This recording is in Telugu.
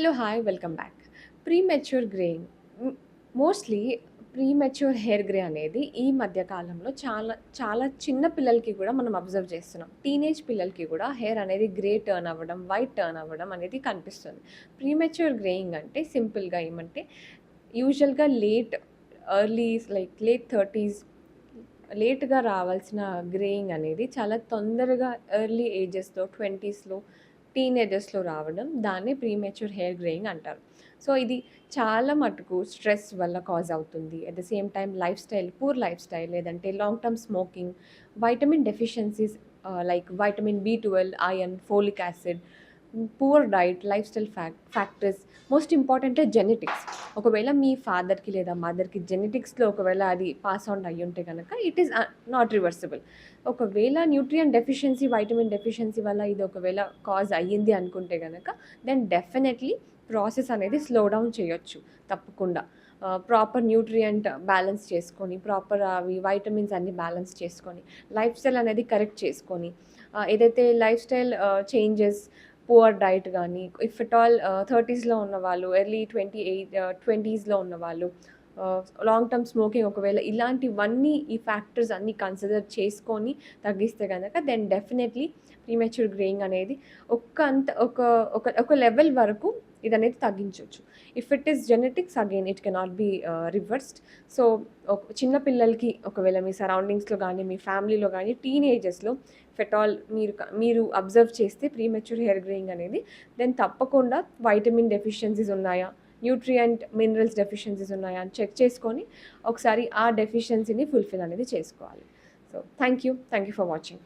Hello hi welcome back. Premature greying mostly premature hair grey అనేది ఈ మధ్య కాలంలో చాలా చాలా చిన్న పిల్లలకి కూడా మనం అబ్జర్వ్ చేస్తున్నాం. టీనేజ్ పిల్లలకి కూడా హెయిర్ అనేది గ్రే టర్న్ అవ్వడం, వైట్ టర్న్ అవ్వడం అనేది కనిపిస్తుంది. ప్రీమెచ్యూర్ గ్రేయింగ్ అంటే సింపుల్గా ఏమంటే యూజువల్గా లేట్ 30s లేట్గా రావాల్సిన గ్రేయింగ్ అనేది చాలా తొందరగా ఎర్లీ ఏజెస్లో 20స్లో టీనేజర్స్లో రావడం దాన్ని ప్రీమెచ్యూర్ హెయిర్ గ్రేయింగ్ అంటారు. సో ఇది చాలా మటుకు స్ట్రెస్ వల్ల కాజ్ అవుతుంది. At the same time poor lifestyle, లేదంటే long term smoking, vitamin deficiencies like vitamin B12, iron, folic acid, poor diet, lifestyle factors, most ఇంపార్టెంటే జెనెటిక్స్. ఒకవేళ మీ ఫాదర్కి లేదా మదర్కి జెనెటిక్స్లో ఒకవేళ అది పాస్ ఆన్ అయ్యి ఉంటే కనుక ఇట్ ఈస్ నాట్ రివర్సిబుల్. ఒకవేళ న్యూట్రియం డెఫిషియన్సీ, వైటమిన్ డెఫిషియన్సీ వల్ల ఇది ఒకవేళ కాజ్ అయ్యింది అనుకుంటే కనుక దెన్ డెఫినెట్లీ ప్రాసెస్ అనేది స్లో డౌన్ చేయొచ్చు తప్పకుండా. ప్రాపర్ న్యూట్రియంట్ బ్యాలెన్స్ చేసుకొని, ప్రాపర్ అవి వైటమిన్స్ అన్ని బ్యాలెన్స్ చేసుకొని, లైఫ్ స్టైల్ అనేది కరెక్ట్ చేసుకొని, ఏదైతే life style changes, poor diet కానీ, ఇఫ్ ఎట్ ఆల్ 30స్లో ఉన్నవాళ్ళు, ఎర్లీ 20స్లో ఉన్నవాళ్ళు, లాంగ్ టర్మ్ స్మోకింగ్, ఒకవేళ ఇలాంటివన్నీ ఈ ఫ్యాక్టర్స్ అన్నీ కన్సిడర్ చేసుకొని తగ్గిస్తే కనుక దెన్ డెఫినెట్లీ ప్రీమెచ్యూర్ గ్రేయింగ్ అనేది ఒక లెవెల్ వరకు ఇది అనేది తగ్గించవచ్చు. If it is genetics again it cannot be reversed. So చిన్న పిల్లలకి ఒకవేళ మీ సరౌండింగ్స్లో కానీ, మీ ఫ్యామిలీలో కానీ, టీనేజెస్లో ఇఫ్ ఎట్ ఆల్ మీరు అబ్జర్వ్ చేస్తే ప్రీమెచ్యూర్ హెయిర్ గ్రేయింగ్ అనేది, దెన్ తప్పకుండా వైటమిన్ డెఫిషియన్సీస్ ఉన్నాయా, న్యూట్రియంట్ మినరల్స్ డెఫిషియన్సీస్ ఉన్నాయా అని చెక్ చేసుకొని ఒకసారి ఆ డెఫిషియన్సీని ఫుల్ఫిల్ అనేది చేసుకోవాలి. So thank you for watching.